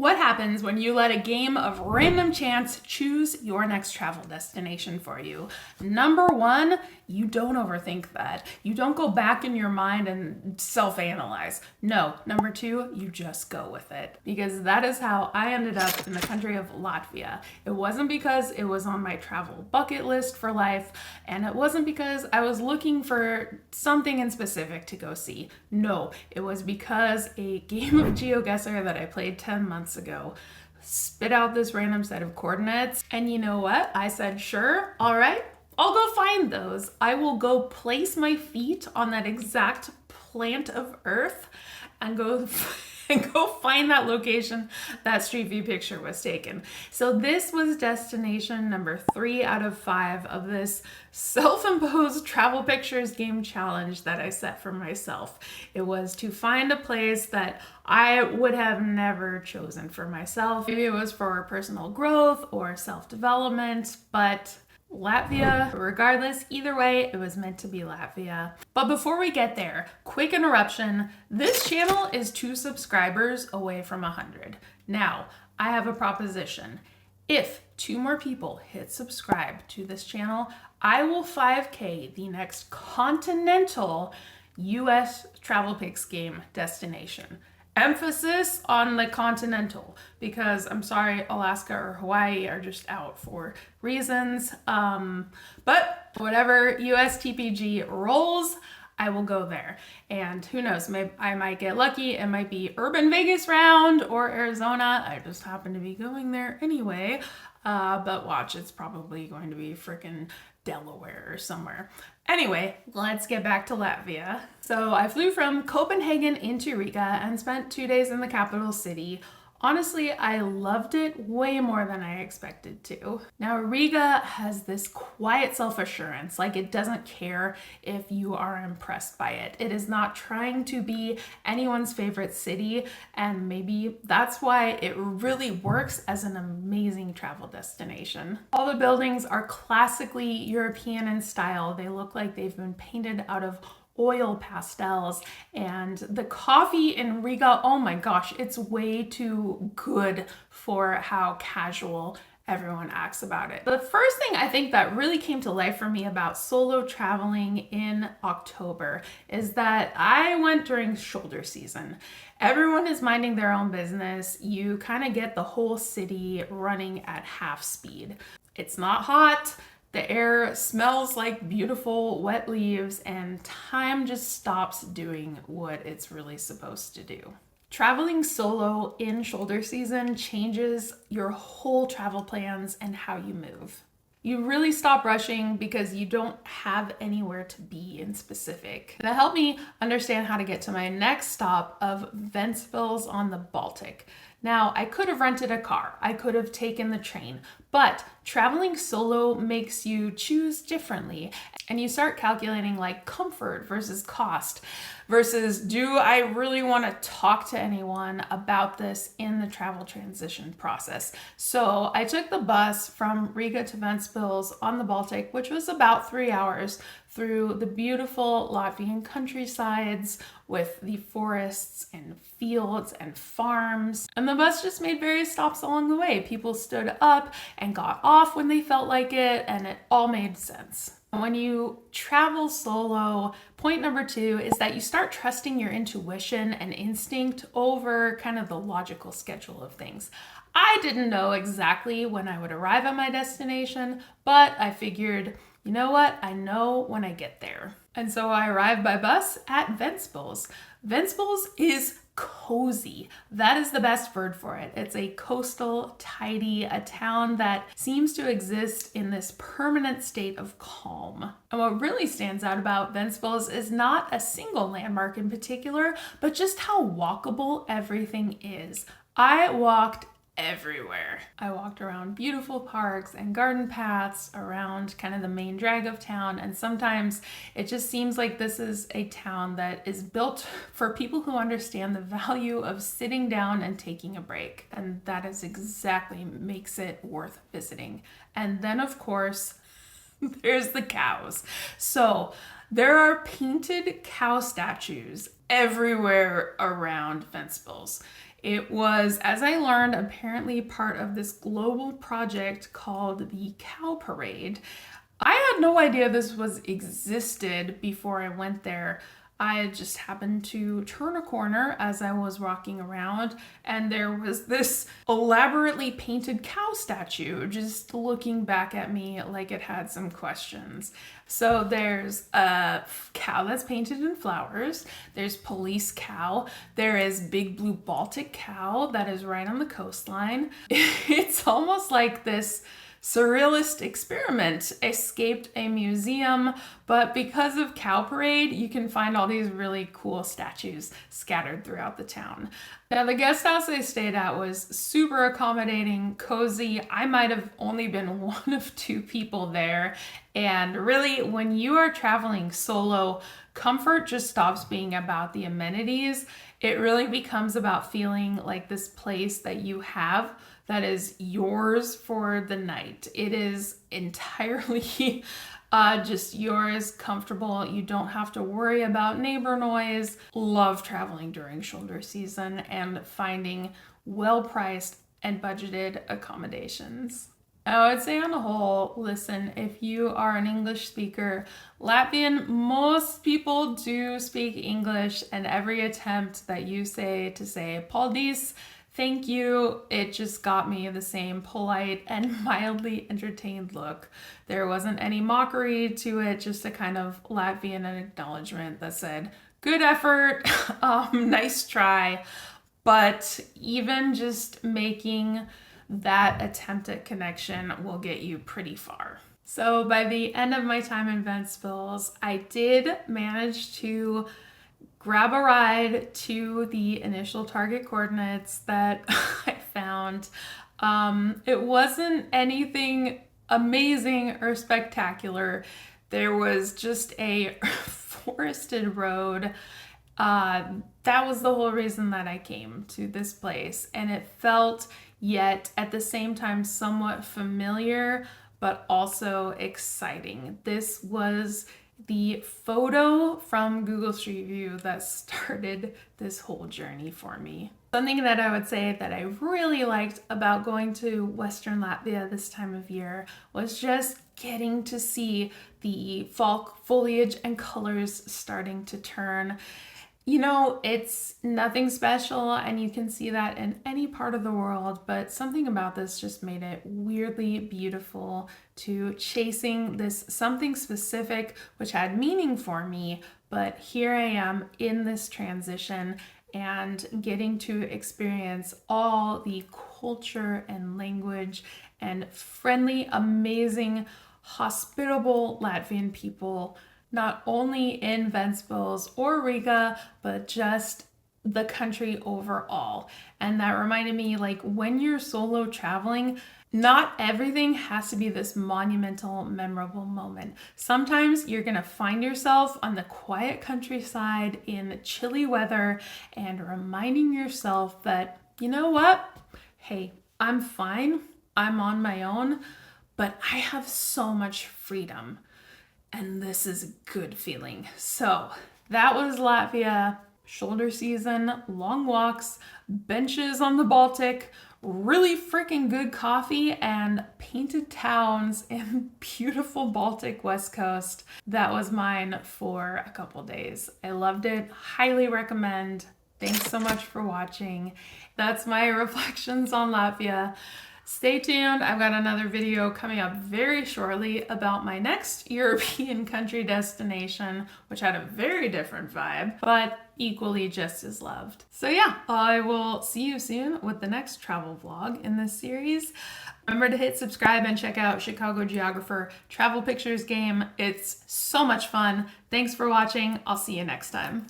What happens when you let a game of random chance choose your next travel destination for you? Number one, you don't overthink that. You don't go back in your mind and self-analyze. No. Number two, you just go with it. Because that is how I ended up in the country of Latvia. It wasn't because it was on my travel bucket list for life, and it wasn't because I was looking for something in specific to go see. No, it was because a game of Geoguessr that I played 10 months ago spit out this random set of coordinates, and you know what? I said, sure, all right, I'll go find those. I will go place my feet on that exact plant of earth and go find that location that Street View picture was taken. So this was destination number 3 out of 5 of this self-imposed travel pictures game challenge that I set for myself. It was to find a place that I would have never chosen for myself. Maybe it was for personal growth or self-development, but Latvia, regardless, either way, it was meant to be Latvia. But before we get there, quick interruption. This channel is 2 subscribers away from 100. Now, I have a proposition. If 2 more people hit subscribe to this channel, I will 5K the next continental US travel pics game destination. Emphasis on the continental, because I'm sorry, Alaska or Hawaii are just out for reasons. But whatever US TPG rolls, I will go there. And who knows, maybe I might get lucky. It might be Urban Vegas round or Arizona. I just happen to be going there anyway. But watch, it's probably going to be freaking Delaware or somewhere. Anyway, let's get back to Latvia. So I flew from Copenhagen into Riga and spent 2 days in the capital city. Honestly, I loved it way more than I expected to. Now, Riga has this quiet self-assurance, like it doesn't care if you are impressed by it. It is not trying to be anyone's favorite city, and maybe that's why it really works as an amazing travel destination. All the buildings are classically European in style. They look like they've been painted out of oil pastels, and the coffee in Riga, oh my gosh, it's way too good for how casual everyone acts about it. The first thing I think that really came to life for me about solo traveling in October is that I went during shoulder season. Everyone is minding their own business. You kind of get the whole city running at half speed. It's not hot. The air smells like beautiful wet leaves, and time just stops doing what it's really supposed to do. Traveling solo in shoulder season changes your whole travel plans and how you move. You really stop rushing because you don't have anywhere to be in specific. That helped me understand how to get to my next stop of Ventspils on the Baltic. Now, I could have rented a car, I could have taken the train, but traveling solo makes you choose differently, and you start calculating like comfort versus cost versus do I really want to talk to anyone about this in the travel transition process. So I took the bus from Riga to Ventspils on the Baltic, which was about 3 hours, through the beautiful Latvian countrysides with the forests and fields and farms. And the bus just made various stops along the way. People stood up and got off when they felt like it, and it all made sense. When you travel solo, point number 2 is that you start trusting your intuition and instinct over kind of the logical schedule of things. I didn't know exactly when I would arrive at my destination, but I figured, you know what? I know when I get there. And so I arrived by bus at Ventspils. Ventspils is cozy. That is the best word for it. It's a coastal, tidy, a town that seems to exist in this permanent state of calm. And what really stands out about Ventspils is not a single landmark in particular, but just how walkable everything is. I walked everywhere. I walked around beautiful parks and garden paths around kind of the main drag of town, and sometimes it just seems like this is a town that is built for people who understand the value of sitting down and taking a break, and that is exactly makes it worth visiting. And then of course there's the cows. So there are painted cow statues everywhere around Ventspils. It was, as I learned, apparently part of this global project called the Cow Parade. I had no idea this was existed before I went there. I just happened to turn a corner as I was walking around, and there was this elaborately painted cow statue just looking back at me like it had some questions. So there's a cow that's painted in flowers, there's police cow, there is big blue Baltic cow that is right on the coastline. It's almost like this surrealist experiment escaped a museum, but because of Cow Parade, you can find all these really cool statues scattered throughout the town. Now, the guest house I stayed at was super accommodating, cozy. I might have only been one of 2 people there. And really, when you are traveling solo, comfort just stops being about the amenities. It really becomes about feeling like this place that you have that is yours for the night. It is entirely just yours, comfortable. You don't have to worry about neighbor noise. Love traveling during shoulder season and finding well-priced and budgeted accommodations. I would say on the whole, listen, if you are an English speaker, Latvian, most people do speak English, and every attempt that you say to say paldies, thank you, it just got me the same polite and mildly entertained look. There wasn't any mockery to it, just a kind of Latvian acknowledgement that said, good effort, nice try. But even just making that attempt at connection will get you pretty far. So by the end of my time in Ventspils, I did manage to grab a ride to the initial target coordinates that I found. It wasn't anything amazing or spectacular. There was just a forested road. That was the whole reason that I came to this place, and it felt yet at the same time somewhat familiar, but also exciting. This was the photo from Google Street View that started this whole journey for me. Something that I would say that I really liked about going to Western Latvia this time of year was just getting to see the fall foliage and colors starting to turn. You know, it's nothing special, and you can see that in any part of the world, but something about this just made it weirdly beautiful to chasing this something specific which had meaning for me, but here I am in this transition and getting to experience all the culture and language and friendly, amazing, hospitable Latvian people, not only in Ventspils or Riga, but just the country overall. And that reminded me, like, when you're solo traveling, not everything has to be this monumental, memorable moment. Sometimes you're gonna find yourself on the quiet countryside in chilly weather and reminding yourself that, you know what? Hey, I'm fine, I'm on my own, but I have so much freedom. And this is a good feeling. So that was Latvia, shoulder season, long walks, benches on the Baltic, really freaking good coffee, and painted towns in beautiful Baltic West Coast. That was mine for a couple days. I loved it, highly recommend. Thanks so much for watching. That's my reflections on Latvia. Stay tuned. I've got another video coming up very shortly about my next European country destination, which had a very different vibe, but equally just as loved. So yeah, I will see you soon with the next travel vlog in this series. Remember to hit subscribe and check out Chicago Geographer Travel Pictures game. It's so much fun. Thanks for watching. I'll see you next time.